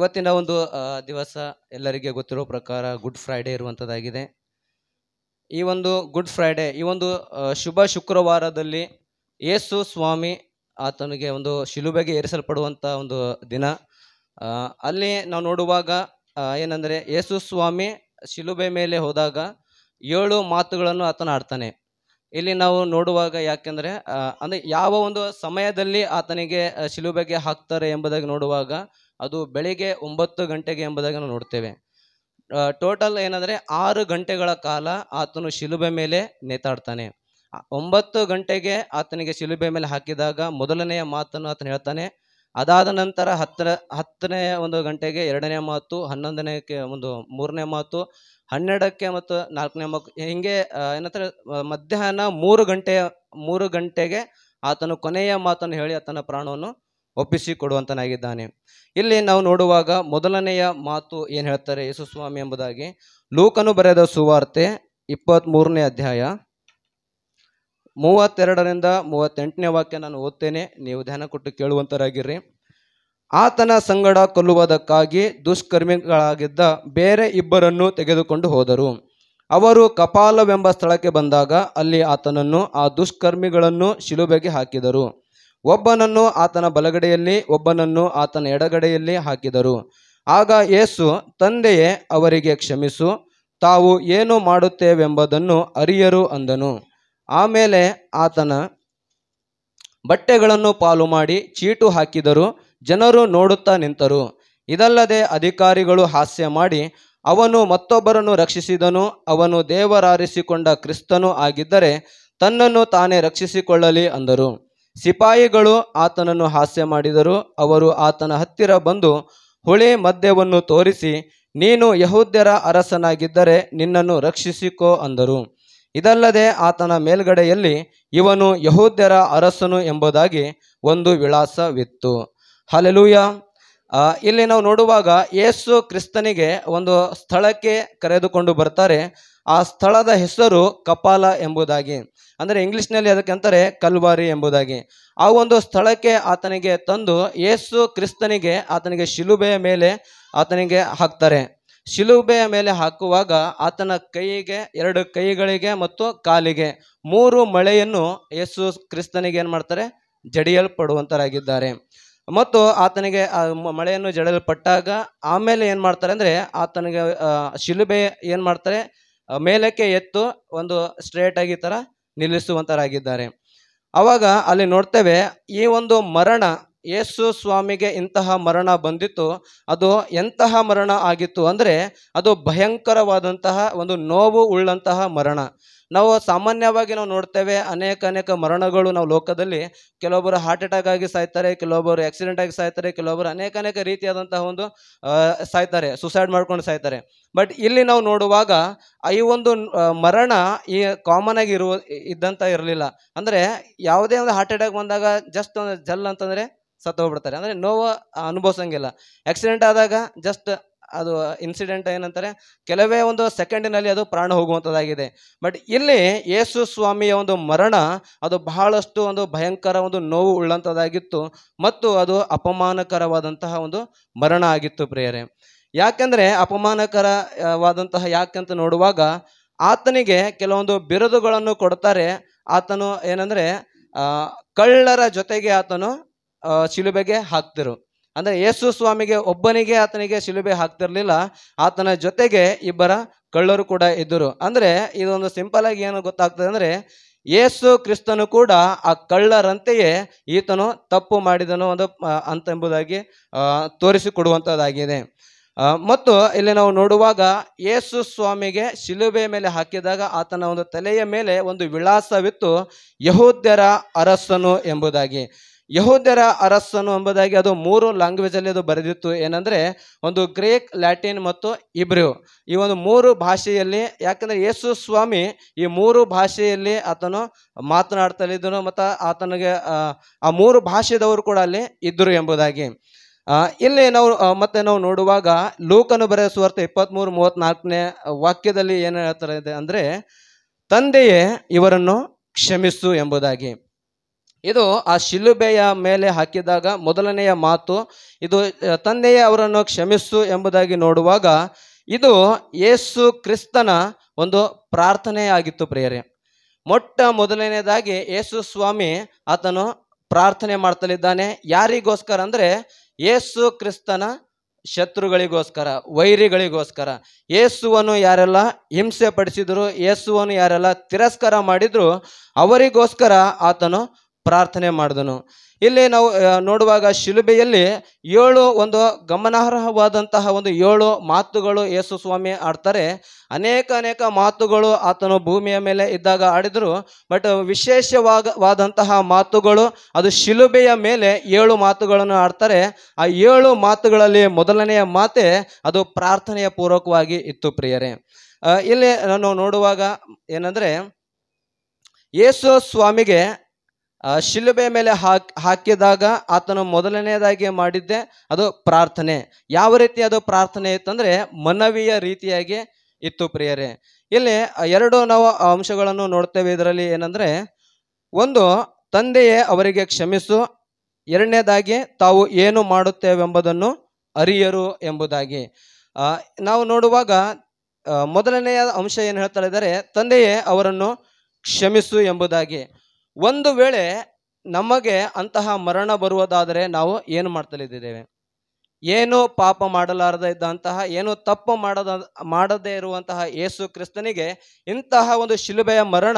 ಇವತ್ತಿನ ಒಂದು ದಿವಸ ಎಲ್ಲರಿಗೆ ಗೊತ್ತಿರೋ ಪ್ರಕಾರ ಗುಡ್ ಫ್ರೈಡೆ ಇರುವಂಥದ್ದಾಗಿದೆ. ಈ ಒಂದು ಗುಡ್ ಫ್ರೈಡೆ, ಈ ಒಂದು ಶುಭ ಶುಕ್ರವಾರದಲ್ಲಿ ಯೇಸು ಸ್ವಾಮಿ ಆತನಿಗೆ ಒಂದು ಶಿಲುಬೆಗೆ ಏರಿಸಲ್ಪಡುವಂಥ ಒಂದು ದಿನ. ಅಲ್ಲಿ ನಾವು ನೋಡುವಾಗ ಏನಂದರೆ, ಯೇಸು ಸ್ವಾಮಿ ಶಿಲುಬೆ ಮೇಲೆ ಹೋದಾಗ 7 ಮಾತುಗಳನ್ನು ಆತನ ಆಡ್ತಾನೆ. ಇಲ್ಲಿ ನಾವು ನೋಡುವಾಗ ಯಾಕೆಂದರೆ ಅಂದರೆ ಯಾವ ಒಂದು ಸಮಯದಲ್ಲಿ ಆತನಿಗೆ ಶಿಲುಬೆಗೆ ಹಾಕ್ತಾರೆ ಎಂಬುದಾಗಿ ನೋಡುವಾಗ ಅದು ಬೆಳಿಗ್ಗೆ 9 ಗಂಟೆಗೆ ಎಂಬುದಾಗಿ ನಾವು ನೋಡ್ತೇವೆ. ಟೋಟಲ್ ಏನಂದರೆ 6 ಗಂಟೆಗಳ ಕಾಲ ಆತನು ಶಿಲುಬೆ ಮೇಲೆ ನೇತಾಡ್ತಾನೆ. 9 ಗಂಟೆಗೆ ಆತನಿಗೆ ಶಿಲುಬೆ ಮೇಲೆ ಹಾಕಿದಾಗ ಮೊದಲನೆಯ ಮಾತನ್ನು ಆತನು ಹೇಳ್ತಾನೆ. ಅದಾದ ನಂತರ 10ನೇ ಒಂದು ಗಂಟೆಗೆ 2ನೇ ಮಾತು, 11ಕ್ಕೆ ಒಂದು 3ನೇ ಮಾತು, 12ಕ್ಕೆ ಮತ್ತು 4ನೇ ಮಾತು, ಹೀಗೆ ಏನಂತಾರೆ ಮಧ್ಯಾಹ್ನ 3 ಗಂಟೆಗೆ ಆತನು ಕೊನೆಯ ಮಾತನ್ನು ಹೇಳಿ ಆತನ ಪ್ರಾಣವನ್ನು ಒಪ್ಪಿಸಿಕೊಡುವಂತನಾಗಿದ್ದಾನೆ. ಇಲ್ಲಿ ನಾವು ನೋಡುವಾಗ ಮೊದಲನೆಯ ಮಾತು ಏನು ಹೇಳ್ತಾರೆ ಯೇಸು ಸ್ವಾಮಿ ಎಂಬುದಾಗಿ, ಲೂಕನು ಬರೆದ ಸುವಾರ್ತೆ 23ನೇ ಅಧ್ಯಾಯ 32ರಿಂದ 38ನೇ ವಾಕ್ಯ ನಾನು ಓದ್ತೇನೆ, ನೀವು ಧ್ಯಾನ ಕೊಟ್ಟು ಕೇಳುವಂತರಾಗಿರ್ರಿ. ಆತನ ಸಂಗಡ ಕೊಲ್ಲುವುದಕ್ಕಾಗಿ ದುಷ್ಕರ್ಮಿಗಳಾಗಿದ್ದ ಬೇರೆ 2 ತೆಗೆದುಕೊಂಡು ಹೋದರು. ಅವರು ಕಪಾಲವೆಂಬ ಸ್ಥಳಕ್ಕೆ ಬಂದಾಗ ಅಲ್ಲಿ ಆತನನ್ನು ಆ ದುಷ್ಕರ್ಮಿಗಳನ್ನು ಶಿಲುಬೆಗೆ ಹಾಕಿದರು. ಒಬ್ಬನನ್ನು ಆತನ ಬಲಗಡೆಯಲ್ಲಿ, ಒಬ್ಬನನ್ನು ಆತನ ಎಡಗಡೆಯಲ್ಲಿ ಹಾಕಿದರು. ಆಗ ಯೇಸು, ತಂದೆಯೇ, ಅವರಿಗೆ ಕ್ಷಮಿಸು, ತಾವು ಏನು ಮಾಡುತ್ತೇವೆಂಬುದನ್ನು ಅರಿಯರು ಅಂದನು. ಆಮೇಲೆ ಆತನ ಬಟ್ಟೆಗಳನ್ನು ಪಾಲು ಮಾಡಿ ಚೀಟು ಹಾಕಿದರು. ಜನರು ನೋಡುತ್ತಾ ನಿಂತರು. ಇದಲ್ಲದೆ ಅಧಿಕಾರಿಗಳು ಹಾಸ್ಯ ಮಾಡಿ, ಅವನು ಮತ್ತೊಬ್ಬರನ್ನು ರಕ್ಷಿಸಿದನು, ಅವನು ದೇವರಾರಿಸಿಕೊಂಡ ಕ್ರಿಸ್ತನು ಆಗಿದ್ದರೆ ತನ್ನನ್ನು ತಾನೇ ರಕ್ಷಿಸಿಕೊಳ್ಳಲಿ ಅಂದರು. ಸಿಪಾಯಿಗಳು ಆತನನ್ನು ಹಾಸ್ಯ ಮಾಡಿದರು. ಅವರು ಆತನ ಹತ್ತಿರ ಬಂದು ಹುಳಿ ಮದ್ಯವನ್ನು ತೋರಿಸಿ, ನೀನು ಯಹೂದ್ಯರ ಅರಸನಾಗಿದ್ದರೆ ನಿನ್ನನ್ನು ರಕ್ಷಿಸಿಕೋ ಅಂದರು. ಇದಲ್ಲದೆ ಆತನ ಮೇಲ್ಗಡೆಯಲ್ಲಿ ಇವನು ಯಹೂದ್ಯರ ಅರಸನು ಎಂಬುದಾಗಿ ಒಂದು ವಿಳಾಸವಿತ್ತು. ಹಲ್ಲೆಲೂಯ. ಇಲ್ಲಿ ನಾವು ನೋಡುವಾಗ ಯೇಸು ಕ್ರಿಸ್ತನಿಗೆ ಒಂದು ಸ್ಥಳಕ್ಕೆ ಕರೆದುಕೊಂಡು ಬರ್ತಾರೆ. ಆ ಸ್ಥಳದ ಹೆಸರು ಕಪಾಲ ಎಂಬುದಾಗಿ, ಅಂದರೆ ಇಂಗ್ಲಿಷ್ನಲ್ಲಿ ಅದಕ್ಕೆ ಅಂತಾರೆ ಕಲ್ವಾರಿ ಎಂಬುದಾಗಿ. ಆ ಒಂದು ಸ್ಥಳಕ್ಕೆ ಆತನಿಗೆ ತಂದು ಯೇಸು ಕ್ರಿಸ್ತನಿಗೆ ಆತನಿಗೆ ಶಿಲುಬೆಯ ಮೇಲೆ ಆತನಿಗೆ ಹಾಕ್ತಾರೆ. ಶಿಲುಬೆಯ ಮೇಲೆ ಹಾಕುವಾಗ ಆತನ ಕೈಗೆ, 2 ಕೈಗಳಿಗೆ ಮತ್ತು ಕಾಲಿಗೆ 3 ಮೊಳೆಯನ್ನು ಯೇಸು ಕ್ರಿಸ್ತನಿಗೆ ಏನು ಮಾಡ್ತಾರೆ, ಜಡಿಯಲ್ಪಡುವಂತರಾಗಿದ್ದಾರೆ. ಮತ್ತು ಆತನಿಗೆ ಆ ಮಳೆಯನ್ನು ಜಡಿಯಲ್ಪಟ್ಟಾಗ ಆಮೇಲೆ ಏನು ಮಾಡ್ತಾರೆ ಅಂದರೆ, ಆತನಿಗೆ ಶಿಲುಬೆ ಏನು ಮಾಡ್ತಾರೆ, ಮೇಲಕ್ಕೆ ಎತ್ತು ಒಂದು ಸ್ಟ್ರೇಟ್ ಆಗಿ ಥರ ನಿಲ್ಲಿಸುವಂತರಾಗಿದ್ದಾರೆ. ಆವಾಗ ಅಲ್ಲಿ ನೋಡ್ತೇವೆ, ಈ ಒಂದು ಮರಣ, ಯೇಸು ಸ್ವಾಮಿಗೆ ಇಂತಹ ಮರಣ ಬಂದಿತ್ತು. ಅದು ಎಂತಹ ಮರಣ ಆಗಿತ್ತು ಅಂದರೆ, ಅದು ಭಯಂಕರವಾದಂತಹ ಒಂದು ನೋವು ಉಳ್ಳಂತಹ ಮರಣ. ನಾವು ಸಾಮಾನ್ಯವಾಗಿ ನಾವು ನೋಡ್ತೇವೆ ಅನೇಕ ಮರಣಗಳು ನಾವು ಲೋಕದಲ್ಲಿ. ಕೆಲವೊಬ್ಬರು ಹಾರ್ಟ್ ಅಟ್ಯಾಕ್ ಆಗಿ ಸಾಯ್ತಾರೆ, ಕೆಲವೊಬ್ಬರು ಆಕ್ಸಿಡೆಂಟ್ ಆಗಿ ಸಾಯ್ತಾರೆ, ಕೆಲವೊಬ್ಬರು ಅನೇಕ ರೀತಿಯಾದಂತಹ ಒಂದು ಸಾಯ್ತಾರೆ, ಸುಸೈಡ್ ಮಾಡ್ಕೊಂಡು ಸಾಯ್ತಾರೆ. ಬಟ್ ಇಲ್ಲಿ ನಾವು ನೋಡುವಾಗ ಈ ಒಂದು ಮರಣ ಈ ಕಾಮನ್ ಆಗಿ ಇದ್ದಂತ ಇರಲಿಲ್ಲ. ಅಂದರೆ ಯಾವುದೇ ಒಂದು ಹಾರ್ಟ್ ಅಟ್ಯಾಕ್ ಬಂದಾಗ ಜಸ್ಟ್ ಒಂದು ಜಲ್ ಅಂತಂದರೆ ಸತ್ತು ಹೋಗ್ಬಿಡ್ತಾರೆ, ಅಂದರೆ ನೋವು ಅನುಭವಿಸಂಗಿಲ್ಲ. ಆಕ್ಸಿಡೆಂಟ್ ಆದಾಗ ಜಸ್ಟ್ ಅದು ಇನ್ಸಿಡೆಂಟ್ ಏನಂತಾರೆ, ಕೆಲವೇ ಒಂದು ಸೆಕೆಂಡಿನಲ್ಲಿ ಅದು ಪ್ರಾಣ ಹೋಗುವಂಥದ್ದಾಗಿದೆ. ಬಟ್ ಇಲ್ಲಿ ಯೇಸು ಸ್ವಾಮಿಯ ಒಂದು ಮರಣ ಅದು ಬಹಳಷ್ಟು ಒಂದು ಭಯಂಕರ ಒಂದು ನೋವು ಉಳ್ಳಂಥದ್ದಾಗಿತ್ತು ಮತ್ತು ಅದು ಅಪಮಾನಕರವಾದಂತಹ ಒಂದು ಮರಣ ಆಗಿತ್ತು ಪ್ರಿಯರೇ. ಯಾಕೆಂದರೆ ಅಪಮಾನಕರವಾದಂತಹ ಯಾಕೆಂತ ನೋಡುವಾಗ, ಆತನಿಗೆ ಕೆಲವೊಂದು ಬಿರುದುಗಳನ್ನು ಕೊಡ್ತಾರೆ. ಆತನು ಏನಂದರೆ ಕಳ್ಳರ ಜೊತೆಗೆ ಆತನು ಶಿಲುಬೆಗೆ ಹಾಕ್ತಿರು. ಅಂದರೆ ಯೇಸು ಸ್ವಾಮಿಗೆ ಒಬ್ಬನಿಗೆ ಆತನಿಗೆ ಶಿಲುಬೆ ಹಾಕ್ತಿರ್ಲಿಲ್ಲ, ಆತನ ಜೊತೆಗೆ 2 ಕಳ್ಳರು ಕೂಡ ಇದ್ದರು. ಅಂದರೆ ಇದೊಂದು ಸಿಂಪಲ್ ಆಗಿ ಏನು ಗೊತ್ತಾಗ್ತದೆ ಅಂದರೆ, ಯೇಸು ಕ್ರಿಸ್ತನು ಕೂಡ ಆ ಕಳ್ಳರಂತೆಯೇ ಈತನು ತಪ್ಪು ಮಾಡಿದನು ಒಂದು ಎಂಬುದಾಗಿ ತೋರಿಸಿಕೊಡುವಂಥದ್ದಾಗಿದೆ. ಮತ್ತು ಇಲ್ಲಿ ನಾವು ನೋಡುವಾಗ ಯೇಸು ಸ್ವಾಮಿಗೆ ಶಿಲುಬೆ ಮೇಲೆ ಹಾಕಿದಾಗ ಆತನ ಒಂದು ತಲೆಯ ಮೇಲೆ ಒಂದು ವಿಳಾಸವಿತ್ತು, ಯಹೂದ್ಯರ ಅರಸನು ಎಂಬುದಾಗಿ. ಯಹೂದ್ಯರ ಅರಸನು ಎಂಬುದಾಗಿ ಅದು 3 ಲ್ಯಾಂಗ್ವೇಜಲ್ಲಿ ಅದು ಬರೆದಿತ್ತು. ಏನಂದರೆ ಒಂದು ಗ್ರೀಕ್, ಲ್ಯಾಟಿನ್ ಮತ್ತು ಇಬ್ರಿಯು, ಈ ಒಂದು 3 ಭಾಷೆಯಲ್ಲಿ. ಯಾಕಂದರೆ ಯೇಸು ಸ್ವಾಮಿ ಈ 3 ಭಾಷೆಯಲ್ಲಿ ಆತನು ಮಾತನಾಡ್ತಲಿದ್ದನು ಮತ್ತು ಆತನಿಗೆ ಆ 3 ಭಾಷೆದವರು ಕೂಡ ಅಲ್ಲಿ ಇದ್ದರು ಎಂಬುದಾಗಿ. ಇಲ್ಲಿ ನಾವು ನೋಡುವಾಗ ಲೂಕನು ಬರೆದ ಸುವಾರ್ತೆ 23:34ನೇ ವಾಕ್ಯದಲ್ಲಿ ಏನು ಹೇಳ್ತಾರೆ ಅಂದರೆ, ತಂದೆಯೇ ಇವರನ್ನು ಕ್ಷಮಿಸು ಎಂಬುದಾಗಿ. ಇದು ಆ ಶಿಲುಬೆಯ ಮೇಲೆ ಹಾಕಿದಾಗ ಮೊದಲನೆಯ ಮಾತು ಇದು ತಂದೆಯೇ ಅವರನ್ನು ಕ್ಷಮಿಸು ಎಂಬುದಾಗಿ ನೋಡುವಾಗ ಇದು ಯೇಸು ಕ್ರಿಸ್ತನ ಒಂದು ಪ್ರಾರ್ಥನೆಯಾಗಿತ್ತು ಪ್ರಿಯರೇ. ಮೊಟ್ಟ ಮೊದಲನೇದಾಗಿ ಯೇಸು ಸ್ವಾಮಿ ಆತನು ಪ್ರಾರ್ಥನೆ ಮಾಡ್ತಲಿದ್ದಾನೆ. ಯಾರಿಗೋಸ್ಕರ ಅಂದರೆ ಯೇಸು ಕ್ರಿಸ್ತನ ಶತ್ರುಗಳಿಗೋಸ್ಕರ, ವೈರಿಗಳಿಗೋಸ್ಕರ. ಯೇಸುವನ್ನು ಯಾರೆಲ್ಲ ಹಿಂಸೆ ಪಡಿಸಿದ್ರು, ಯೇಸುವನ್ನು ಯಾರೆಲ್ಲ ತಿರಸ್ಕಾರ ಮಾಡಿದ್ರು ಅವರಿಗೋಸ್ಕರ ಆತನು ಪ್ರಾರ್ಥನೆ ಮಾಡಿದನು. ಇಲ್ಲಿ ನಾವು ನೋಡುವಾಗ ಶಿಲುಬೆಯಲ್ಲಿ 7 ಒಂದು ಗಮನಾರ್ಹವಾದಂತಹ ಒಂದು 7 ಮಾತುಗಳು ಯೇಸು ಸ್ವಾಮಿ ಆಡ್ತಾರೆ. ಅನೇಕ ಮಾತುಗಳು ಆತನು ಭೂಮಿಯ ಮೇಲೆ ಇದ್ದಾಗ ಆಡಿದರು. ಬಟ್ ವಿಶೇಷವಾದಂತಹ ಮಾತುಗಳು ಅದು ಶಿಲುಬೆಯ ಮೇಲೆ 7 ಮಾತುಗಳನ್ನು ಆಡ್ತಾರೆ. ಆ 7 ಮಾತುಗಳಲ್ಲಿ ಮೊದಲನೆಯ ಮಾತೆ ಅದು ಪ್ರಾರ್ಥನೆಯ ಪೂರ್ವಕವಾಗಿ ಇತ್ತು ಪ್ರಿಯರೇ. ಇಲ್ಲಿ ನಾನು ನೋಡುವಾಗ ಏನಂದರೆ ಯೇಸು ಸ್ವಾಮಿಗೆ ಶಿಲುಬೆ ಮೇಲೆ ಹಾಕಿದಾಗ ಆತನು ಮೊದಲನೇದಾಗಿ ಮಾಡಿದ್ದೆ ಅದು ಪ್ರಾರ್ಥನೆ. ಯಾವ ರೀತಿ ಅದು ಪ್ರಾರ್ಥನೆ ಇತ್ತಂದರೆ ಮನವಿಯ ರೀತಿಯಾಗಿ ಇತ್ತು ಪ್ರಿಯರೇ. ಇಲ್ಲಿ 2 ನಾವು ಅಂಶಗಳನ್ನು ನೋಡ್ತೇವೆ ಇದರಲ್ಲಿ. ಏನಂದರೆ ಒಂದು, ತಂದೆಯೇ ಅವರಿಗೆ ಕ್ಷಮಿಸು. ಎರಡನೇದಾಗಿ, ತಾವು ಏನು ಮಾಡುತ್ತೇವೆಂಬುದನ್ನು ಅರಿಯರು ಎಂಬುದಾಗಿ. ನಾವು ನೋಡುವಾಗ ಮೊದಲನೆಯ ಅಂಶ ಏನು ಹೇಳ್ತಾ ಇದ್ದಾರೆ, ತಂದೆಯೇ ಅವರನ್ನು ಕ್ಷಮಿಸು ಎಂಬುದಾಗಿ. ಒಂದು ವೇಳೆ ನಮಗೆ ಅಂತಹ ಮರಣ ಬರುವುದಾದರೆ ನಾವು ಏನು ಮಾಡ್ತಲಿದ್ದೇವೆ? ಏನು ಪಾಪ ಮಾಡಲಾರದೆ ಇದ್ದಂತಹ, ಏನು ತಪ್ಪು ಮಾಡದೇ ಇರುವಂತಹ ಯೇಸು ಕ್ರಿಸ್ತನಿಗೆ ಇಂತಹ ಒಂದು ಶಿಲುಬೆಯ ಮರಣ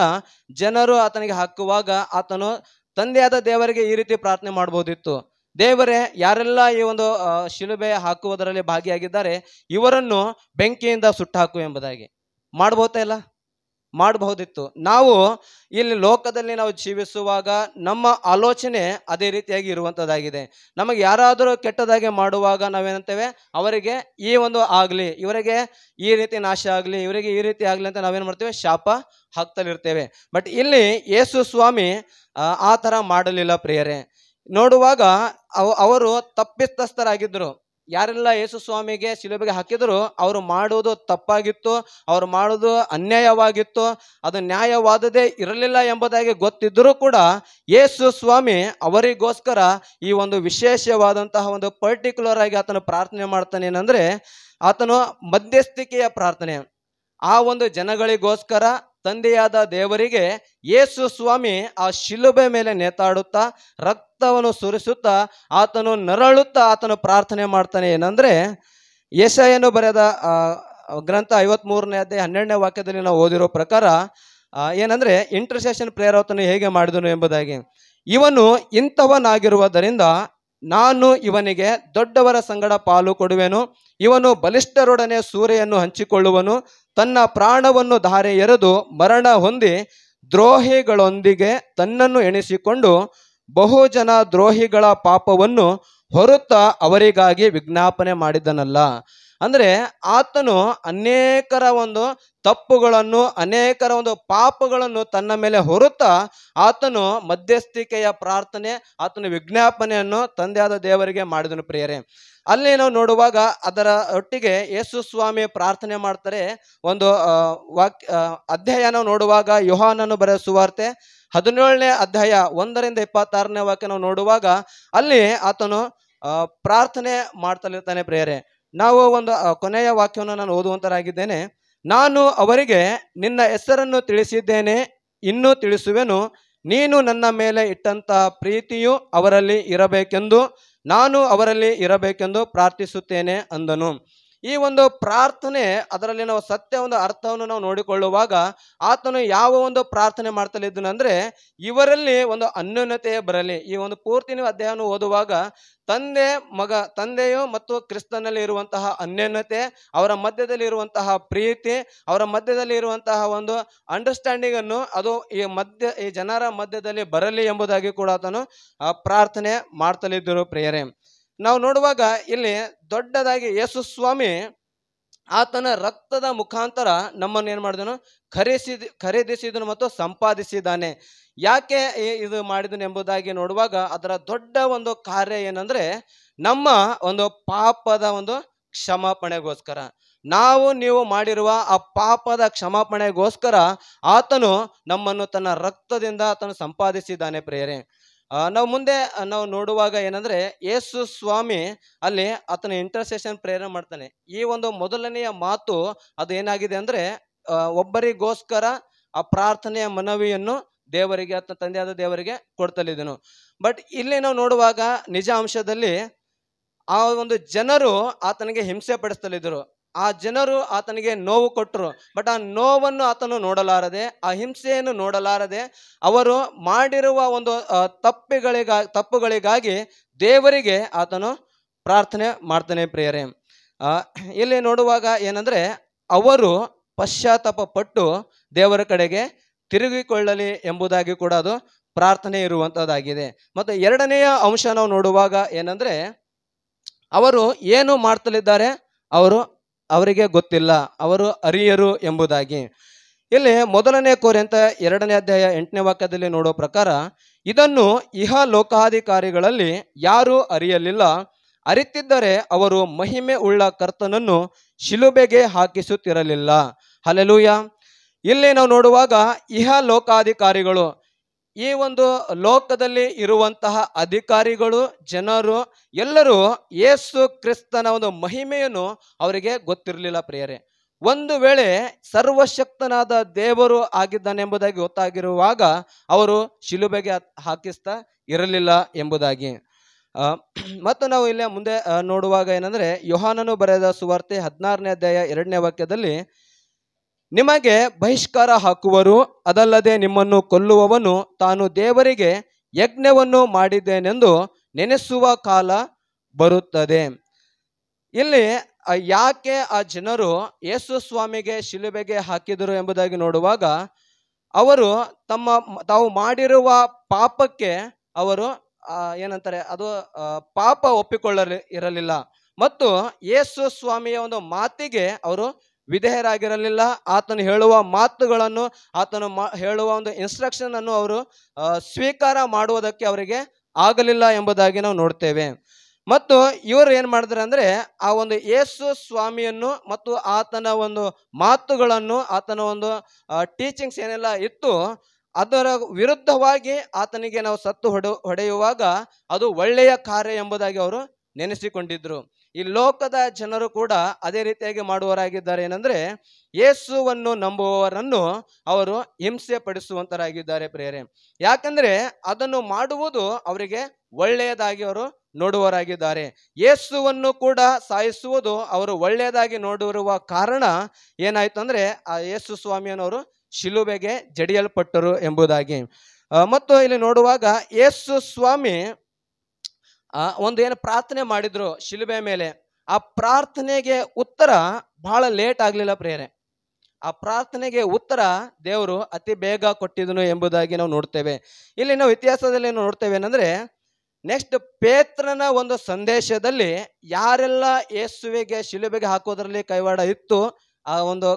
ಜನರು ಆತನಿಗೆ ಹಾಕುವಾಗ ಆತನು ತಂದೆಯಾದ ದೇವರಿಗೆ ಈ ರೀತಿ ಪ್ರಾರ್ಥನೆ ಮಾಡ್ಬೋದಿತ್ತು. ದೇವರೇ, ಯಾರೆಲ್ಲ ಈ ಒಂದು ಶಿಲುಬೆ ಹಾಕುವುದರಲ್ಲಿ ಭಾಗಿಯಾಗಿದ್ದಾರೆ ಇವರನ್ನು ಬೆಂಕಿಯಿಂದ ಸುಟ್ಟಾಕು ಎಂಬುದಾಗಿ ಮಾಡ್ಬೋತಾ ಇಲ್ಲ? ಮಾಡಬಹುದಿತ್ತು. ನಾವು ಇಲ್ಲಿ ಲೋಕದಲ್ಲಿ ನಾವು ಜೀವಿಸುವಾಗ ನಮ್ಮ ಆಲೋಚನೆ ಅದೇ ರೀತಿಯಾಗಿ ಇರುವಂಥದ್ದಾಗಿದೆ. ನಮಗೆ ಯಾರಾದರೂ ಕೆಟ್ಟದಾಗಿ ಮಾಡುವಾಗ ನಾವೇನಂತೇವೆ, ಅವರಿಗೆ ಈ ಒಂದು ಆಗಲಿ, ಇವರಿಗೆ ಈ ರೀತಿ ನಾಶ ಆಗಲಿ, ಇವರಿಗೆ ಈ ರೀತಿ ಆಗಲಿ ಅಂತ ನಾವೇನು ಮಾಡ್ತೇವೆ, ಶಾಪ ಹಾಕ್ತಲಿರ್ತೇವೆ. ಬಟ್ ಇಲ್ಲಿ ಯೇಸು ಸ್ವಾಮಿ ಆ ಥರ ಮಾಡಲಿಲ್ಲ ಪ್ರಿಯರೇ. ನೋಡುವಾಗ ಅವರು ತಪ್ಪಿತಸ್ಥರಾಗಿದ್ದರು. ಯಾರೆಲ್ಲ ಯೇಸು ಸ್ವಾಮಿಗೆ ಶಿಲುಬೆಗೆ ಹಾಕಿದ್ರು ಅವರು ಮಾಡುವುದು ತಪ್ಪಾಗಿತ್ತು, ಅವರು ಮಾಡುವುದು ಅನ್ಯಾಯವಾಗಿತ್ತು, ಅದು ನ್ಯಾಯವಾದದೇ ಇರಲಿಲ್ಲ ಎಂಬುದಾಗಿ ಗೊತ್ತಿದ್ದರೂ ಕೂಡ ಯೇಸು ಸ್ವಾಮಿ ಅವರಿಗೋಸ್ಕರ ಈ ಒಂದು ವಿಶೇಷವಾದಂತಹ ಒಂದು ಪರ್ಟಿಕ್ಯುಲರ್ ಆಗಿ ಆತನು ಪ್ರಾರ್ಥನೆ ಮಾಡ್ತಾನೆ. ಏನಂದರೆ ಆತನು ಮಧ್ಯಸ್ಥಿಕೆಯ ಪ್ರಾರ್ಥನೆ. ಆ ಒಂದು ಜನಗಳಿಗೋಸ್ಕರ ತಂದೆಯಾದ ದೇವರಿಗೆ ಯೇಸು ಸ್ವಾಮಿ ಆ ಶಿಲುಬೆ ಮೇಲೆ ನೇತಾಡುತ್ತಾ ರಕ್ತವನ್ನು ಸುರಿಸುತ್ತಾ ಆತನು ನರಳುತ್ತಾ ಆತನು ಪ್ರಾರ್ಥನೆ ಮಾಡ್ತಾನೆ. ಏನಂದರೆ ಯೆಶಾಯನು ಬರೆದ ಗ್ರಂಥ 53ನೇ ಅಧ್ಯಾಯ 12ನೇ ವಾಕ್ಯದಲ್ಲಿ ನಾವು ಓದಿರೋ ಪ್ರಕಾರ ಏನಂದರೆ ಇಂಟರ್ಸೆಷನ್ ಪ್ರೇಯರ್ ಆತನು ಹೇಗೆ ಮಾಡಿದನು ಎಂಬುದಾಗಿ, ಇವನು ಇಂಥವನಾಗಿರುವುದರಿಂದ ನಾನು ಇವನಿಗೆ ದೊಡ್ಡವರ ಸಂಗಡ ಪಾಲು ಕೊಡುವೆನು, ಇವನು ಬಲಿಷ್ಠರೊಡನೆ ಸೂರೆಯನ್ನು ಹಂಚಿಕೊಳ್ಳುವನು, ತನ್ನ ಪ್ರಾಣವನ್ನು ಧಾರೆ ಎರೆದು ಮರಣ ಹೊಂದಿ ದ್ರೋಹಿಗಳೊಂದಿಗೆ ತನ್ನನ್ನು ಎಣಿಸಿಕೊಂಡು ಬಹುಜನ ದ್ರೋಹಿಗಳ ಪಾಪವನ್ನು ಹೊರುತ್ತಾ ಅವರಿಗಾಗಿ ವಿಜ್ಞಾಪನೆ ಮಾಡಿದನಲ್ಲ. ಅಂದರೆ ಆತನು ಅನೇಕರ ಒಂದು ತಪ್ಪುಗಳನ್ನು, ಅನೇಕರ ಒಂದು ಪಾಪಗಳನ್ನು ತನ್ನ ಮೇಲೆ ಹೊರುತ್ತಾ ಆತನು ಮಧ್ಯಸ್ಥಿಕೆಯ ಪ್ರಾರ್ಥನೆ, ಆತನ ವಿಜ್ಞಾಪನೆಯನ್ನು ತಂದೆಯಾದ ದೇವರಿಗೆ ಮಾಡಿದನು ಪ್ರಿಯರೇ. ಅಲ್ಲಿ ನಾವು ನೋಡುವಾಗ ಅದರ ಒಟ್ಟಿಗೆ ಯೇಸು ಸ್ವಾಮಿ ಪ್ರಾರ್ಥನೆ ಮಾಡ್ತಾರೆ. ಒಂದು ಅಧ್ಯಾಯ ನಾವು ನೋಡುವಾಗ ಯೋಹಾನನು ಬರೆದ ಸುವಾರ್ತೆ 17ನೇ ಅಧ್ಯಾಯ 1ರಿಂದ 26ನೇ ವಾಕ್ಯ ನಾವು ನೋಡುವಾಗ ಅಲ್ಲಿ ಆತನು ಪ್ರಾರ್ಥನೆ ಮಾಡ್ತಲಿರ್ತಾನೆ ಪ್ರಿಯರೇ. ನಾವು ಒಂದು ಕೊನೆಯ ವಾಕ್ಯವನ್ನು ನಾನು ಓದುವಂತರಾಗಿದ್ದೇನೆ. ನಾನು ಅವರಿಗೆ ನಿನ್ನ ಹೆಸರನ್ನು ತಿಳಿಸಿದ್ದೇನೆ, ಇನ್ನೂ ತಿಳಿಸುವೆನು, ನೀನು ನನ್ನ ಮೇಲೆ ಇಟ್ಟಂತ ಪ್ರೀತಿಯು ಅವರಲ್ಲಿ ಇರಬೇಕೆಂದು ನಾನು ಅವರಲ್ಲಿ ಇರಬೇಕೆಂದು ಪ್ರಾರ್ಥಿಸುತ್ತೇನೆ ಅಂದನು. ಈ ಒಂದು ಪ್ರಾರ್ಥನೆ ಅದರಲ್ಲಿ ನಾವು ಸತ್ಯ ಒಂದು ಅರ್ಥವನ್ನು ನಾವು ನೋಡಿಕೊಳ್ಳುವಾಗ ಆತನು ಯಾವ ಒಂದು ಪ್ರಾರ್ಥನೆ ಮಾಡ್ತಲಿದ್ದನು ಅಂದರೆ ಇವರಲ್ಲಿ ಒಂದು ಅನ್ಯೋನ್ಯತೆ ಬರಲಿ. ಈ ಒಂದು ಪೂರ್ತಿ ನೀವು ಅಧ್ಯಾಯವನ್ನು ಓದುವಾಗ ತಂದೆಯು ಮತ್ತು ಕ್ರಿಸ್ತನಲ್ಲಿ ಇರುವಂತಹ ಅನ್ಯೋನ್ಯತೆ, ಅವರ ಮಧ್ಯದಲ್ಲಿ ಇರುವಂತಹ ಪ್ರೀತಿ, ಅವರ ಮಧ್ಯದಲ್ಲಿ ಇರುವಂತಹ ಒಂದು ಅಂಡರ್ಸ್ಟ್ಯಾಂಡಿಂಗ್ ಅನ್ನು ಅದು ಈ ಜನರ ಮಧ್ಯದಲ್ಲಿ ಬರಲಿ ಎಂಬುದಾಗಿ ಕೂಡ ಆತನು ಪ್ರಾರ್ಥನೆ ಮಾಡ್ತಲಿದ್ದರು ಪ್ರಿಯರೇ. ನಾವು ನೋಡುವಾಗ ಇಲ್ಲಿ ದೊಡ್ಡದಾಗಿ ಯೇಸು ಸ್ವಾಮಿ ಆತನ ರಕ್ತದ ಮುಖಾಂತರ ನಮ್ಮನ್ನು ಏನು ಮಾಡಿದನು, ಖರೀದಿಸಿದನು ಮತ್ತು ಸಂಪಾದಿಸಿದ್ದಾನೆ. ಯಾಕೆ ಇದು ಮಾಡಿದನು ಎಂಬುದಾಗಿ ನೋಡುವಾಗ ಅದರ ದೊಡ್ಡ ಒಂದು ಕಾರ್ಯ ಏನಂದರೆ ನಮ್ಮ ಒಂದು ಪಾಪದ ಒಂದು ಕ್ಷಮಾಪಣೆಗೋಸ್ಕರ, ನೀವು ಮಾಡಿರುವ ಆ ಪಾಪದ ಕ್ಷಮಾಪಣೆಗೋಸ್ಕರ ಆತನು ನಮ್ಮನ್ನು ತನ್ನ ರಕ್ತದಿಂದ ಆತನು ಸಂಪಾದಿಸಿದ್ದಾನೆ ಪ್ರಿಯರೇ. ನಾವು ಮುಂದೆ ನಾವು ನೋಡುವಾಗ ಏನಂದ್ರೆ ಯೇಸು ಸ್ವಾಮಿ ಅಲ್ಲಿ ಆತನ ಇಂಟರ್ಸೆಷನ್ ಪ್ರೇರಣೆ ಮಾಡ್ತಾನೆ. ಈ ಒಂದು ಮೊದಲನೆಯ ಮಾತು ಅದು ಏನಾಗಿದೆ ಅಂದ್ರೆ ಒಬ್ಬರಿಗೋಸ್ಕರ ಆ ಪ್ರಾರ್ಥನೆಯ ಮನವಿಯನ್ನು ದೇವರಿಗೆ ಆತನ ತಂದೆಯಾದ ದೇವರಿಗೆ ಕೊಡ್ತಲಿದ್ದನು. ಬಟ್ ಇಲ್ಲಿ ನಾವು ನೋಡುವಾಗ ನಿಜ ಅಂಶದಲ್ಲಿ ಆ ಒಂದು ಜನರು ಆತನಿಗೆ ಹಿಂಸೆ ಪಡಿಸ್ತಲಿದ್ದರು. ಆ ಜನರು ಆತನಿಗೆ ನೋವು ಕೊಟ್ಟರು. ಬಟ್ ಆ ನೋವನ್ನು ಆತನು ನೋಡಲಾರದೆ, ಆ ಹಿಂಸೆಯನ್ನು ನೋಡಲಾರದೆ, ಅವರು ಮಾಡಿರುವ ಒಂದು ತಪ್ಪುಗಳಿಗಾಗಿ ದೇವರಿಗೆ ಆತನು ಪ್ರಾರ್ಥನೆ ಮಾಡ್ತಾನೆ ಪ್ರಿಯರೇ. ಇಲ್ಲಿ ನೋಡುವಾಗ ಏನಂದ್ರೆ ಅವರು ಪಶ್ಚಾತ್ತಾಪ ಪಟ್ಟು ದೇವರ ಕಡೆಗೆ ತಿರುಗಿಕೊಳ್ಳಲಿ ಎಂಬುದಾಗಿ ಕೂಡ ಅದು ಪ್ರಾರ್ಥನೆ ಇರುವಂತದ್ದಾಗಿದೆ. ಮತ್ತು ಎರಡನೆಯ ಅಂಶ ನಾವು ನೋಡುವಾಗ ಏನಂದ್ರೆ ಅವರು ಏನು ಮಾಡ್ತಲಿದ್ದಾರೆ ಅವರಿಗೆ ಗೊತ್ತಿಲ್ಲ, ಅವರು ಅರಿಯರು ಎಂಬುದಾಗಿ. ಇಲ್ಲಿ ಮೊದಲನೇ ಕೊರಿಂಥ 2ನೇ ಅಧ್ಯಾಯ 8ನೇ ವಾಕ್ಯದಲ್ಲಿ ನೋಡುವ ಪ್ರಕಾರ, ಇದನ್ನು ಇಹ ಲೋಕಾಧಿಕಾರಿಗಳಲ್ಲಿ ಯಾರೂ ಅರಿಯಲಿಲ್ಲ, ಅರಿತಿದ್ದರೆ ಅವರು ಮಹಿಮೆ ಉಳ್ಳ ಕರ್ತನನ್ನು ಶಿಲುಬೆಗೆ ಹಾಕಿಸುತ್ತಿರಲಿಲ್ಲ. ಹಲ್ಲೆಲೂಯ. ಇಲ್ಲಿ ನಾವು ನೋಡುವಾಗ ಇಹ ಲೋಕಾಧಿಕಾರಿಗಳು, ಈ ಒಂದು ಲೋಕದಲ್ಲಿ ಇರುವಂತಹ ಅಧಿಕಾರಿಗಳು, ಜನರು ಎಲ್ಲರೂ ಯೇಸು ಕ್ರಿಸ್ತನ ಒಂದು ಮಹಿಮೆಯನ್ನು ಅವರಿಗೆ ಗೊತ್ತಿರಲಿಲ್ಲ ಪ್ರಿಯರೇ. ಒಂದು ವೇಳೆ ಸರ್ವಶಕ್ತನಾದ ದೇವರು ಆಗಿದ್ದಾನೆಂಬುದಾಗಿ ಗೊತ್ತಾಗಿರುವಾಗ ಅವರು ಶಿಲುಬೆಗೆ ಹಾಕಿಸ್ತಾ ಇರಲಿಲ್ಲ ಎಂಬುದಾಗಿ. ಮತ್ತು ನಾವು ಇಲ್ಲಿ ಮುಂದೆ ನೋಡುವಾಗ ಏನಂದ್ರೆ ಯೋಹಾನನು ಬರೆದ ಸುವಾರ್ತೆ 16ನೇ ಅಧ್ಯಾಯ 2ನೇ ವಾಕ್ಯದಲ್ಲಿ, ನಿಮಗೆ ಬಹಿಷ್ಕಾರ ಹಾಕುವರು, ಅದಲ್ಲದೆ ನಿಮ್ಮನ್ನು ಕೊಲ್ಲುವವನು ತಾನು ದೇವರಿಗೆ ಯಜ್ಞವನ್ನು ಮಾಡಿದ್ದೇನೆಂದು ನೆನೆಸುವ ಕಾಲ ಬರುತ್ತದೆ. ಇಲ್ಲಿ ಯಾಕೆ ಆ ಜನರು ಯೇಸು ಸ್ವಾಮಿಗೆ ಶಿಲುಬೆಗೆ ಹಾಕಿದರು ಎಂಬುದಾಗಿ ನೋಡುವಾಗ, ಅವರು ತಾವು ಮಾಡಿರುವ ಪಾಪಕ್ಕೆ ಅವರು ಏನಂತಾರೆ ಅದು ಪಾಪ ಇರಲಿಲ್ಲ. ಮತ್ತು ಯೇಸು ಸ್ವಾಮಿಯ ಒಂದು ಮಾತಿಗೆ ಅವರು ವಿಧೇಯರಾಗಿರಲಿಲ್ಲ. ಆತನು ಹೇಳುವ ಮಾತುಗಳನ್ನು, ಆತನು ಹೇಳುವ ಒಂದು ಇನ್ಸ್ಟ್ರಕ್ಷನ್ ಅನ್ನು ಅವರು ಸ್ವೀಕಾರ ಮಾಡುವುದಕ್ಕೆ ಅವರಿಗೆ ಆಗಲಿಲ್ಲ ಎಂಬುದಾಗಿ ನಾವು ನೋಡ್ತೇವೆ. ಮತ್ತು ಇವರು ಏನು ಮಾಡಿದ್ರು ಅಂದ್ರೆ ಆ ಒಂದು ಯೇಸು ಸ್ವಾಮಿಯನ್ನು ಮತ್ತು ಆತನ ಒಂದು ಮಾತುಗಳನ್ನು, ಆತನ ಒಂದು ಟೀಚಿಂಗ್ಸ್ ಏನೆಲ್ಲ ಇತ್ತು ಅದರ ವಿರುದ್ಧವಾಗಿ ಆತನಿಗೆ ನಾವು ಸತ್ತು ಹೊಡೆಯುವಾಗ ಅದು ಒಳ್ಳೆಯ ಕಾರ್ಯ ಎಂಬುದಾಗಿ ಅವರು ನೆನೆಸಿಕೊಂಡಿದ್ರು. ಈ ಲೋಕದ ಜನರು ಕೂಡ ಅದೇ ರೀತಿಯಾಗಿ ಮಾಡುವವರಾಗಿದ್ದಾರೆ. ಏನಂದ್ರೆ ಯೇಸುವನ್ನು ನಂಬುವವರನ್ನು ಅವರು ಹಿಂಸೆ ಪಡಿಸುವಂತರಾಗಿದ್ದಾರೆ ಪ್ರಿಯರೇ. ಯಾಕಂದ್ರೆ ಅದನ್ನು ಮಾಡುವುದು ಅವರಿಗೆ ಒಳ್ಳೆಯದಾಗಿ ಅವರು ನೋಡುವವರಾಗಿದ್ದಾರೆ. ಯೇಸುವನ್ನು ಕೂಡ ಸಾಯಿಸುವುದು ಅವರು ಒಳ್ಳೆಯದಾಗಿ ನೋಡಿರುವ ಕಾರಣ ಏನಾಯ್ತು ಅಂದ್ರೆ ಆ ಯೇಸು ಸ್ವಾಮಿಯನ್ನವರು ಶಿಲುಬೆಗೆ ಜಡಿಯಲ್ಪಟ್ಟರು ಎಂಬುದಾಗಿ. ಮತ್ತು ಇಲ್ಲಿ ನೋಡುವಾಗ ಯೇಸು ಸ್ವಾಮಿ ಒಂದು ಏನು ಪ್ರಾರ್ಥನೆ ಮಾಡಿದ್ರು ಶಿಲುಬೆ ಮೇಲೆ, ಆ ಪ್ರಾರ್ಥನೆಗೆ ಉತ್ತರ ಬಹಳ ಲೇಟ್ ಆಗ್ಲಿಲ್ಲ ಪ್ರಿಯರೇ. ಆ ಪ್ರಾರ್ಥನೆಗೆ ಉತ್ತರ ದೇವರು ಅತಿ ಬೇಗ ಕೊಟ್ಟಿದನು ಎಂಬುದಾಗಿ ನಾವು ನೋಡ್ತೇವೆ. ಇಲ್ಲಿ ನಾವು ಇತಿಹಾಸದಲ್ಲಿ ನೋಡ್ತೇವೆ ಏನಂದ್ರೆ, ನೆಕ್ಸ್ಟ್ ಪೇತ್ರನ ಒಂದು ಸಂದೇಶದಲ್ಲಿ ಯಾರೆಲ್ಲ ಯೇಸುವಿಗೆ ಶಿಲುಬೆಗೆ ಹಾಕೋದ್ರಲ್ಲಿ ಕೈವಾಡ ಇತ್ತು, ಆ ಒಂದು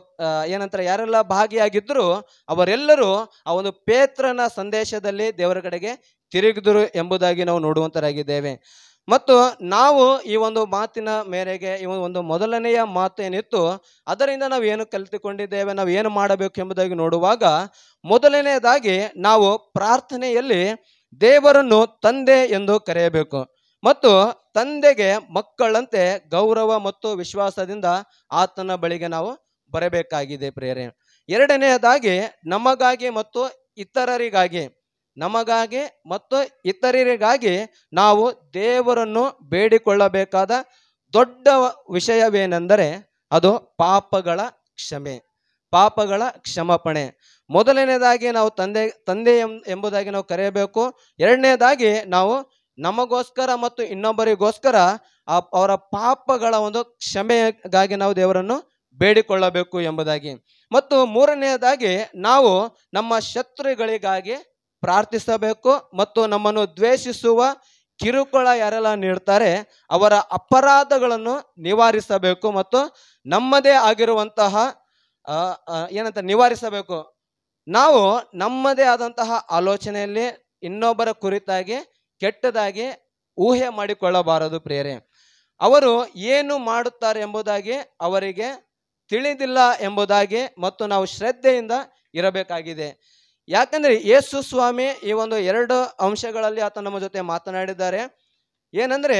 ಏನಂತಾರೆ ಯಾರೆಲ್ಲ ಭಾಗಿಯಾಗಿದ್ರು ಅವರೆಲ್ಲರೂ ಆ ಒಂದು ಪೇತ್ರನ ಸಂದೇಶದಲ್ಲಿ ದೇವರ ಕಡೆಗೆ ತಿರುಗಿದರು ಎಂಬುದಾಗಿ ನಾವು ನೋಡುವಂತರಾಗಿದ್ದೇವೆ. ಮತ್ತು ನಾವು ಈ ಒಂದು ಮಾತಿನ ಮೇರೆಗೆ ಈ ಒಂದು ಮೊದಲನೆಯ ಮಾತು ಏನಿತ್ತು ಅದರಿಂದ ನಾವು ಏನು ಕಲಿತುಕೊಂಡಿದ್ದೇವೆ, ನಾವು ಏನು ಮಾಡಬೇಕು ಎಂಬುದಾಗಿ ನೋಡುವಾಗ, ಮೊದಲನೆಯದಾಗಿ ನಾವು ಪ್ರಾರ್ಥನೆಯಲ್ಲಿ ದೇವರನ್ನು ತಂದೆ ಎಂದು ಕರೆಯಬೇಕು ಮತ್ತು ತಂದೆಗೆ ಮಕ್ಕಳಂತೆ ಗೌರವ ಮತ್ತು ವಿಶ್ವಾಸದಿಂದ ಆತನ ಬಳಿಗೆ ನಾವು ಬರಬೇಕಾಗಿದೆ ಪ್ರಿಯರೇ. ಎರಡನೆಯದಾಗಿ ನಮಗಾಗಿ ಮತ್ತು ಇತರರಿಗಾಗಿ ನಾವು ದೇವರನ್ನು ಬೇಡಿಕೊಳ್ಳಬೇಕಾದ ದೊಡ್ಡ ವಿಷಯವೇನೆಂದರೆ ಅದು ಪಾಪಗಳ ಕ್ಷಮಾಪಣೆ. ಮೊದಲನೇದಾಗಿ ನಾವು ತಂದೆ ಎಂಬುದಾಗಿ ನಾವು ಕರೆಯಬೇಕು. ಎರಡನೇದಾಗಿ ನಾವು ನಮಗೋಸ್ಕರ ಮತ್ತು ಇನ್ನೊಬ್ಬರಿಗೋಸ್ಕರ ಅವರ ಪಾಪಗಳ ಒಂದು ಕ್ಷಮೆಗಾಗಿ ನಾವು ದೇವರನ್ನು ಬೇಡಿಕೊಳ್ಳಬೇಕು ಎಂಬುದಾಗಿ. ಮತ್ತು ಮೂರನೆಯದಾಗಿ ನಾವು ನಮ್ಮ ಶತ್ರುಗಳಿಗಾಗಿ ಪ್ರಾರ್ಥಿಸಬೇಕು ಮತ್ತು ನಮ್ಮನ್ನು ದ್ವೇಷಿಸುವ ಕಿರುಕುಳ ಯಾರೆಲ್ಲ ನೀಡ್ತಾರೆ ಅವರ ಅಪರಾಧಗಳನ್ನು ನಿವಾರಿಸಬೇಕು ಮತ್ತು ನಮ್ಮದೇ ಆಗಿರುವಂತಹ ನಿವಾರಿಸಬೇಕು. ನಾವು ನಮ್ಮದೇ ಆದಂತಹ ಆಲೋಚನೆಯಲ್ಲಿ ಇನ್ನೊಬ್ಬರ ಕುರಿತಾಗಿ ಕೆಟ್ಟದಾಗಿ ಊಹೆ ಮಾಡಿಕೊಳ್ಳಬಾರದು ಪ್ರಿಯರೇ. ಅವರು ಏನು ಮಾಡುತ್ತಾರೆ ಎಂಬುದಾಗಿ ಅವರಿಗೆ ತಿಳಿದಿಲ್ಲ ಎಂಬುದಾಗಿ ಮತ್ತು ನಾವು ಶ್ರದ್ಧೆಯಿಂದ ಇರಬೇಕಾಗಿದೆ. ಯಾಕಂದ್ರೆ ಯೇಸು ಸ್ವಾಮಿ ಈ ಒಂದು 2 ಅಂಶಗಳಲ್ಲಿ ಆತ ನಮ್ಮ ಜೊತೆ ಮಾತನಾಡಿದ್ದಾರೆ. ಏನಂದ್ರೆ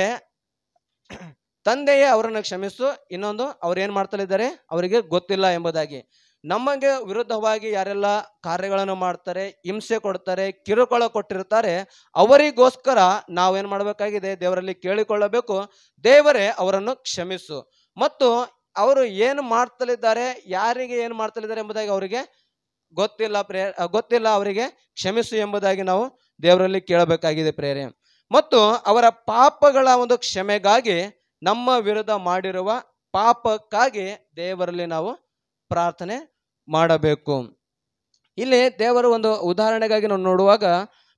ತಂದೆಯೇ ಅವರನ್ನು ಕ್ಷಮಿಸು, ಇನ್ನೊಂದು ಅವ್ರು ಏನ್ ಮಾಡ್ತಲಿದ್ದಾರೆ ಅವರಿಗೆ ಗೊತ್ತಿಲ್ಲ ಎಂಬುದಾಗಿ. ನಮಗೆ ವಿರುದ್ಧವಾಗಿ ಯಾರೆಲ್ಲ ಕಾರ್ಯಗಳನ್ನು ಮಾಡ್ತಾರೆ, ಹಿಂಸೆ ಕೊಡ್ತಾರೆ, ಕಿರುಕುಳ ಕೊಟ್ಟಿರ್ತಾರೆ, ಅವರಿಗೋಸ್ಕರ ನಾವೇನ್ ಮಾಡಬೇಕಾಗಿದೆ, ದೇವರಲ್ಲಿ ಕೇಳಿಕೊಳ್ಳಬೇಕು, ದೇವರೇ ಅವರನ್ನು ಕ್ಷಮಿಸು. ಮತ್ತು ಅವರು ಏನು ಮಾಡ್ತಲಿದ್ದಾರೆ, ಯಾರಿಗೆ ಏನು ಮಾಡ್ತಲಿದ್ದಾರೆ ಎಂಬುದಾಗಿ ಅವರಿಗೆ ಗೊತ್ತಿಲ್ಲ, ಅವರಿಗೆ ಕ್ಷಮಿಸು ಎಂಬುದಾಗಿ ನಾವು ದೇವರಲ್ಲಿ ಕೇಳಬೇಕಾಗಿದೆ ಪ್ರೇರೆ. ಮತ್ತು ಅವರ ಪಾಪಗಳ ಒಂದು ಕ್ಷಮೆಗಾಗಿ, ನಮ್ಮ ವಿರುದ್ಧ ಮಾಡಿರುವ ಪಾಪಕ್ಕಾಗಿ ದೇವರಲ್ಲಿ ನಾವು ಪ್ರಾರ್ಥನೆ ಮಾಡಬೇಕು. ಇಲ್ಲಿ ದೇವರ ಒಂದು ಉದಾಹರಣೆಗಾಗಿ ನಾವು ನೋಡುವಾಗ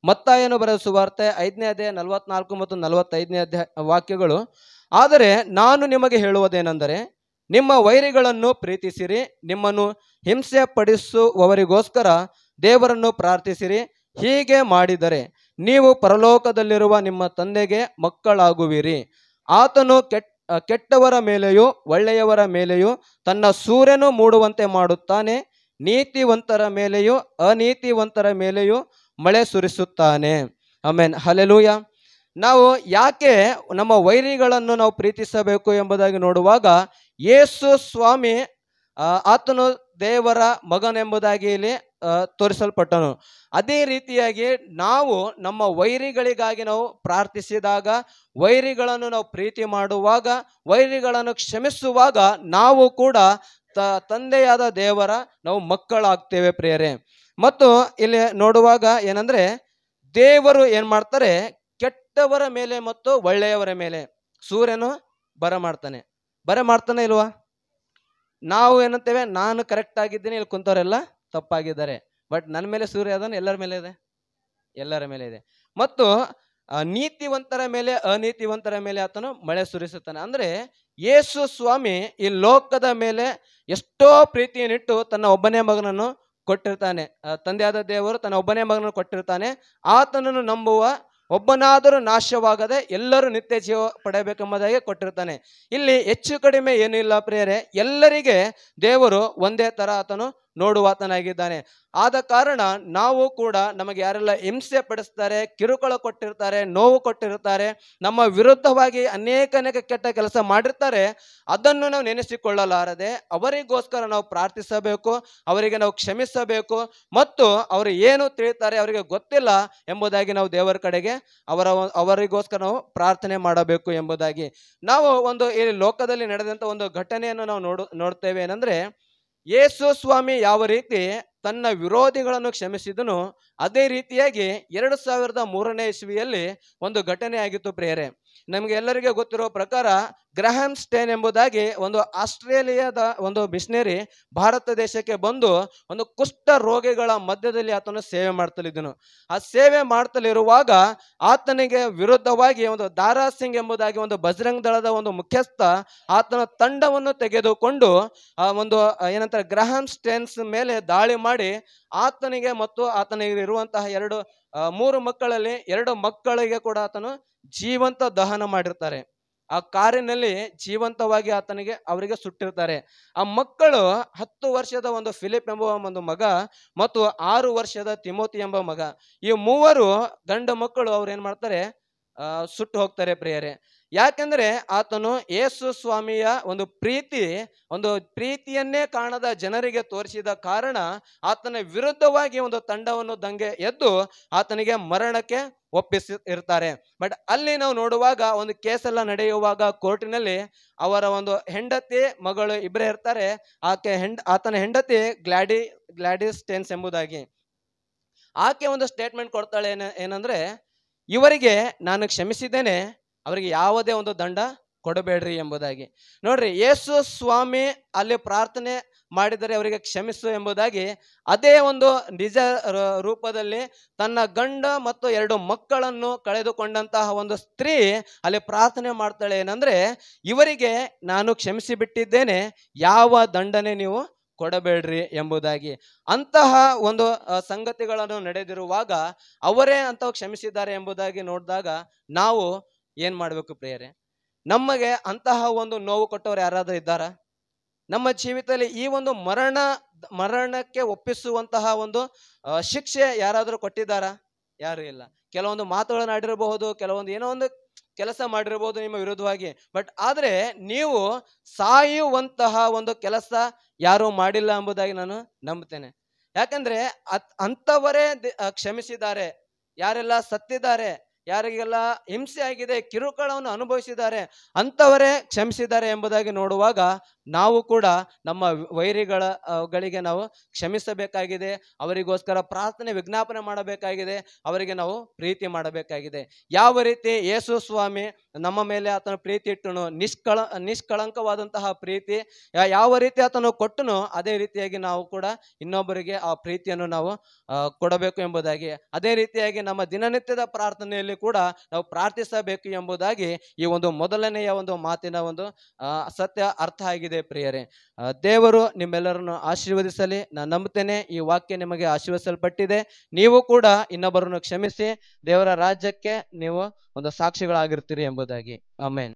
ಮತ್ತಾಯನು ಬರೆದ ಸುವಾರ್ತೆ 5ನೇ ಅಧ್ಯಾಯ 44 ಮತ್ತು 45ನೇ ಅಧ್ಯಾಯ ವಾಕ್ಯಗಳು. ಆದರೆ ನಾನು ನಿಮಗೆ ಹೇಳುವುದೇನೆಂದರೆ, ನಿಮ್ಮ ವೈರಿಗಳನ್ನು ಪ್ರೀತಿಸಿರಿ, ನಿಮ್ಮನ್ನು ಹಿಂಸೆ ಪಡಿಸುವವರಿಗೋಸ್ಕರ ದೇವರನ್ನು ಪ್ರಾರ್ಥಿಸಿರಿ. ಹೀಗೆ ಮಾಡಿದರೆ ನೀವು ಪರಲೋಕದಲ್ಲಿರುವ ನಿಮ್ಮ ತಂದೆಗೆ ಮಕ್ಕಳಾಗುವಿರಿ. ಆತನು ಕೆಟ್ಟವರ ಮೇಲೆಯೂ ಒಳ್ಳೆಯವರ ಮೇಲೆಯೂ ತನ್ನ ಸೂರ್ಯನು ಮೂಡುವಂತೆ ಮಾಡುತ್ತಾನೆ, ನೀತಿವಂತರ ಮೇಲೆಯೂ ಅನೀತಿವಂತರ ಮೇಲೆಯೂ ಮಳೆ ಸುರಿಸುತ್ತಾನೆ. Amen, hallelujah. ನಾವು ಯಾಕೆ ನಮ್ಮ ವೈರಿಗಳನ್ನು ನಾವು ಪ್ರೀತಿಸಬೇಕು ಎಂಬುದಾಗಿ ನೋಡುವಾಗ, ಯೇಸು ಸ್ವಾಮಿ ಆತನು ದೇವರ ಮಗನೆಂಬುದಾಗಿ ಇಲ್ಲಿ ತೋರಿಸಲ್ಪಟ್ಟನು. ಅದೇ ರೀತಿಯಾಗಿ ನಾವು ನಮ್ಮ ವೈರಿಗಳಿಗಾಗಿ ನಾವು ಪ್ರಾರ್ಥಿಸಿದಾಗ, ವೈರಿಗಳನ್ನು ನಾವು ಪ್ರೀತಿ ಮಾಡುವಾಗ, ವೈರಿಗಳನ್ನು ಕ್ಷಮಿಸುವಾಗ ನಾವು ಕೂಡ ತಂದೆಯಾದ ದೇವರ ನಾವು ಮಕ್ಕಳಾಗ್ತೇವೆ ಪ್ರಿಯರೇ. ಮತ್ತು ಇಲ್ಲಿ ನೋಡುವಾಗ ಏನಂದ್ರೆ, ದೇವರು ಏನ್ ಮಾಡ್ತಾರೆ, ಕೆಟ್ಟವರ ಮೇಲೆ ಮತ್ತು ಒಳ್ಳೆಯವರ ಮೇಲೆ ಸೂರ್ಯನು ಬರ ಮಾಡ್ತಾನೆ ಇಲ್ವಾ? ನಾವು ಏನಂತೇವೆ, ನಾನು ಕರೆಕ್ಟ್ ಆಗಿದ್ದೀನಿ, ಇಲ್ಲಿ ಕುಂತವರೆಲ್ಲ ತಪ್ಪಾಗಿದ್ದಾರೆ, ಬಟ್ ನನ್ನ ಮೇಲೆ ಸೂರ್ಯ ಅದನ್ನು ಎಲ್ಲರ ಮೇಲೆ ಇದೆ. ಮತ್ತು ನೀತಿವಂತರ ಮೇಲೆ ಅನೀತಿವಂತರ ಮೇಲೆ ಆತನು ಮಳೆ ಸುರಿಸುತ್ತಾನೆ. ಅಂದ್ರೆ ಯೇಸು ಸ್ವಾಮಿ ಈ ಲೋಕದ ಮೇಲೆ ಎಷ್ಟೋ ಪ್ರೀತಿಯನ್ನಿಟ್ಟು ತನ್ನ ಒಬ್ಬನೇ ಮಗನನ್ನು ಕೊಟ್ಟಿರ್ತಾನೆ. ತಂದೆಯಾದ ದೇವರು ತನ್ನ ಒಬ್ಬನೇ ಮಗನನ್ನು ಕೊಟ್ಟಿರ್ತಾನೆ. ಆತನನ್ನು ನಂಬುವ ಒಬ್ಬನಾದರೂ ನಾಶವಾಗದೆ ಎಲ್ಲರೂ ನಿತ್ಯ ಜೀವ ಪಡೆಯಬೇಕೆಂಬುದಾಗಿ ಕೊಟ್ಟಿರ್ತಾನೆ. ಇಲ್ಲಿ ಹೆಚ್ಚು ಕಡಿಮೆ ಏನಿಲ್ಲ ಪ್ರಿಯರೇ, ಎಲ್ಲರಿಗೆ ದೇವರು ಒಂದೇ ತರ ಆತನು ನೋಡುವಾತನಾಗಿದ್ದಾನೆ. ಆದ ಕಾರಣ ನಾವು ಕೂಡ, ನಮಗೆ ಯಾರೆಲ್ಲ ಹಿಂಸೆ ಪಡಿಸ್ತಾರೆ, ಕಿರುಕುಳ ಕೊಟ್ಟಿರ್ತಾರೆ, ನೋವು ಕೊಟ್ಟಿರ್ತಾರೆ, ನಮ್ಮ ವಿರುದ್ಧವಾಗಿ ಅನೇಕ ಕೆಟ್ಟ ಕೆಲಸ ಮಾಡಿರ್ತಾರೆ, ಅದನ್ನು ನಾವು ನೆನೆಸಿಕೊಳ್ಳಲಾರದೆ ಅವರಿಗೋಸ್ಕರ ನಾವು ಪ್ರಾರ್ಥಿಸಬೇಕು, ಅವರಿಗೆ ನಾವು ಕ್ಷಮಿಸಬೇಕು. ಮತ್ತು ಅವರು ಏನು ತಿಳಿತಾರೆ ಅವರಿಗೆ ಗೊತ್ತಿಲ್ಲ ಎಂಬುದಾಗಿ ನಾವು ದೇವರ ಕಡೆಗೆ ಅವರಿಗೋಸ್ಕರ ನಾವು ಪ್ರಾರ್ಥನೆ ಮಾಡಬೇಕು ಎಂಬುದಾಗಿ. ನಾವು ಒಂದು ಈ ಲೋಕದಲ್ಲಿ ನಡೆದಂತ ಒಂದು ಘಟನೆಯನ್ನು ನಾವು ನೋಡ್ತೇವೆ. ಏನಂದ್ರೆ, ಯೇಸು ಸ್ವಾಮಿ ಯಾವ ರೀತಿ ತನ್ನ ವಿರೋಧಿಗಳನ್ನು ಕ್ಷಮಿಸಿದನು, ಅದೇ ರೀತಿಯಾಗಿ 2003ನೇ ಇಸ್ವಿಯಲ್ಲಿ ಒಂದು ಘಟನೆ ಆಗಿತ್ತು ಪ್ರಿಯರೇ. ನಮಗೆ ಎಲ್ಲರಿಗೆ ಗೊತ್ತಿರೋ ಪ್ರಕಾರ ಗ್ರಹಾಮ್ ಸ್ಟೇನ್ ಎಂಬುದಾಗಿ ಒಂದು ಆಸ್ಟ್ರೇಲಿಯಾದ ಒಂದು ಮಿಷನರಿ ಭಾರತ ದೇಶಕ್ಕೆ ಬಂದು ಒಂದು ಕುಷ್ಠ ರೋಗಿಗಳ ಮಧ್ಯದಲ್ಲಿ ಆತನು ಸೇವೆ ಮಾಡ್ತಲಿದ್ದನು. ಆ ಸೇವೆ ಮಾಡ್ತಲಿರುವಾಗ ಆತನಿಗೆ ವಿರುದ್ಧವಾಗಿ ಒಂದು ದಾರಾ ಸಿಂಗ್ ಎಂಬುದಾಗಿ ಒಂದು ಬಜರಂಗ್ ದಳದ ಒಂದು ಮುಖ್ಯಸ್ಥ ಆತನ ತಂಡವನ್ನು ತೆಗೆದುಕೊಂಡು ಒಂದು ಏನಂತಾರೆ ಗ್ರಹಾಮ್ ಸ್ಟೇನ್ಸ್ ಮೇಲೆ ದಾಳಿ ಮಾಡಿ ಆತನಿಗೆ ಮತ್ತು ಆತನಿಗೆ ಇರುವಂತಹ 3 ಮಕ್ಕಳಲ್ಲಿ 2 ಮಕ್ಕಳಿಗೆ ಕೂಡ ಆತನು ಜೀವಂತ ದಹನ ಮಾಡಿರ್ತಾರೆ. ಆ ಕಾರಿನಲ್ಲಿ ಜೀವಂತವಾಗಿ ಅವರಿಗೆ ಸುಟ್ಟಿರ್ತಾರೆ. ಆ ಮಕ್ಕಳು 10 ವರ್ಷದ ಒಂದು ಫಿಲಿಪ್ ಎಂಬ ಒಂದು ಮಗ ಮತ್ತು 6 ವರ್ಷದ ತಿಮೋತಿ ಎಂಬ ಮಗ. ಈ 3 ಗಂಡು ಮಕ್ಕಳು ಅವ್ರು ಏನ್ ಮಾಡ್ತಾರೆ, ಸುಟ್ಟು ಹೋಗ್ತಾರೆ ಪ್ರಿಯರೇ. ಯಾಕೆಂದ್ರೆ ಆತನು ಯೇಸು ಸ್ವಾಮಿಯ ಒಂದು ಪ್ರೀತಿಯನ್ನೇ ಕಾಣದ ಜನರಿಗೆ ತೋರಿಸಿದ ಕಾರಣ ಆತನ ವಿರುದ್ಧವಾಗಿ ಒಂದು ತಂಡವನ್ನು ದಂಗೆ ಎದ್ದು ಆತನಿಗೆ ಮರಣಕ್ಕೆ ಒಪ್ಪಿಸಿರ್ತಾರೆ. ಬಟ್ ಅಲ್ಲಿ ನಾವು ನೋಡುವಾಗ ಒಂದು ಕೇಸೆಲ್ಲ ನಡೆಯುವಾಗ ಕೋರ್ಟಿನಲ್ಲಿ ಅವರ ಒಂದು ಹೆಂಡತಿ ಮಗಳು ಇಬ್ಬರೇ ಇರ್ತಾರೆ. ಆತನ ಹೆಂಡತಿ ಗ್ಲಾಡಿಸ್ ಸ್ಟೇನ್ಸ್ ಎಂಬುದಾಗಿ ಆಕೆ ಒಂದು ಸ್ಟೇಟ್ಮೆಂಟ್ ಕೊಡ್ತಾಳೆ. ಏನಂದ್ರೆ, ಇವರಿಗೆ ನಾನು ಕ್ಷಮಿಸಿದ್ದೇನೆ, ಅವರಿಗೆ ಯಾವುದೇ ಒಂದು ದಂಡ ಕೊಡಬೇಡ್ರಿ ಎಂಬುದಾಗಿ. ನೋಡ್ರಿ, ಯೇಸು ಸ್ವಾಮಿ ಅಲ್ಲಿ ಪ್ರಾರ್ಥನೆ ಮಾಡಿದರೆ ಅವರಿಗೆ ಕ್ಷಮಿಸು ಎಂಬುದಾಗಿ, ಅದೇ ಒಂದು ನಿಜ ರೂಪದಲ್ಲಿ ತನ್ನ ಗಂಡ ಮತ್ತು 2 ಮಕ್ಕಳನ್ನು ಕಳೆದುಕೊಂಡಂತಹ ಒಂದು ಸ್ತ್ರೀ ಅಲ್ಲಿ ಪ್ರಾರ್ಥನೆ ಮಾಡ್ತಾಳೆ. ಏನಂದ್ರೆ, ಇವರಿಗೆ ನಾನು ಕ್ಷಮಿಸಿ ಬಿಟ್ಟಿದ್ದೇನೆ, ಯಾವ ದಂಡನೆ ನೀವು ಕೊಡಬೇಡ್ರಿ ಎಂಬುದಾಗಿ. ಅಂತಹ ಒಂದು ಸಂಗತಿಗಳನ್ನು ನಡೆದಿರುವಾಗ ಅವರೇ ಅಂತ ಕ್ಷಮಿಸಿದ್ದಾರೆ ಎಂಬುದಾಗಿ ನೋಡಿದಾಗ ನಾವು ಏನ್ ಮಾಡ್ಬೇಕು ಪ್ರಿಯರೇ? ನಮಗೆ ಅಂತಹ ಒಂದು ನೋವು ಕೊಟ್ಟವರು ಯಾರಾದ್ರೂ ಇದ್ದಾರಾ? ನಮ್ಮ ಜೀವಿತದಲ್ಲಿ ಈ ಒಂದು ಮರಣಕ್ಕೆ ಒಪ್ಪಿಸುವಂತಹ ಒಂದು ಶಿಕ್ಷೆ ಯಾರಾದರೂ ಕೊಟ್ಟಿದ್ದಾರಾ? ಯಾರು ಇಲ್ಲ. ಕೆಲವೊಂದು ಮಾತುಗಳನ್ನು ಆಡಿರಬಹುದು, ಕೆಲವೊಂದು ಏನೋ ಒಂದು ಕೆಲಸ ಮಾಡಿರಬಹುದು ನಿಮ್ಮ ವಿರುದ್ಧವಾಗಿ. ಆದ್ರೆ ನೀವು ಸಾಯುವಂತಹ ಒಂದು ಕೆಲಸ ಯಾರು ಮಾಡಿಲ್ಲ ಎಂಬುದಾಗಿ ನಾನು ನಂಬುತ್ತೇನೆ. ಯಾಕಂದ್ರೆ ಅಂಥವರೇ ಕ್ಷಮಿಸಿದ್ದಾರೆ. ಯಾರೆಲ್ಲ ಸತ್ತಿದ್ದಾರೆ, ಯಾರಿಗೆಲ್ಲ ಹಿಂಸೆ ಆಗಿದೆ, ಕಿರುಕುಳವನ್ನು ಅನುಭವಿಸಿದ್ದಾರೆ, ಅಂಥವರೇ ಕ್ಷಮಿಸಿದ್ದಾರೆ ಎಂಬುದಾಗಿ ನೋಡುವಾಗ ನಾವು ಕೂಡ ನಮ್ಮ ಗಳಿಗೆ ನಾವು ಕ್ಷಮಿಸಬೇಕಾಗಿದೆ. ಅವರಿಗೋಸ್ಕರ ಪ್ರಾರ್ಥನೆ ವಿಜ್ಞಾಪನೆ ಮಾಡಬೇಕಾಗಿದೆ. ಅವರಿಗೆ ನಾವು ಪ್ರೀತಿ ಮಾಡಬೇಕಾಗಿದೆ. ಯಾವ ರೀತಿ ಯೇಸು ಸ್ವಾಮಿ ನಮ್ಮ ಮೇಲೆ ಆತನ ಪ್ರೀತಿ ಇಟ್ಟನು, ನಿಷ್ಕಳಂಕವಾದಂತಹ ಪ್ರೀತಿ ಯಾವ ರೀತಿ ಆತನು ಕೊಟ್ಟನು, ಅದೇ ರೀತಿಯಾಗಿ ನಾವು ಕೂಡ ಇನ್ನೊಬ್ಬರಿಗೆ ಆ ಪ್ರೀತಿಯನ್ನು ನಾವು ಕೊಡಬೇಕು ಎಂಬುದಾಗಿ, ಅದೇ ರೀತಿಯಾಗಿ ನಮ್ಮ ದಿನನಿತ್ಯದ ಪ್ರಾರ್ಥನೆಯಲ್ಲಿ ಕೂಡ ನಾವು ಪ್ರಾರ್ಥಿಸಬೇಕು ಎಂಬುದಾಗಿ ಈ ಒಂದು ಮೊದಲನೆಯ ಒಂದು ಮಾತಿನ ಒಂದು ಸತ್ಯ ಅರ್ಥ ಆಗಿದೆ ಪ್ರಿಯರೇ. ದೇವರು ನಿಮ್ಮೆಲ್ಲರನ್ನು ಆಶೀರ್ವದಿಸಲಿ. ನಾನು ನಂಬುತ್ತೇನೆ ಈ ವಾಕ್ಯ ನಿಮಗೆ ಆಶೀರ್ವದಿಸಲ್ಪಟ್ಟಿದೆ. ನೀವು ಕೂಡ ಇನ್ನೊಬ್ಬರನ್ನು ಕ್ಷಮಿಸಿ ದೇವರ ರಾಜ್ಯಕ್ಕೆ ನೀವು ಒಂದು ಸಾಕ್ಷಿಗಳಾಗಿರ್ತೀರಿ ಎಂಬುದಾಗಿ. ಆಮೆನ್.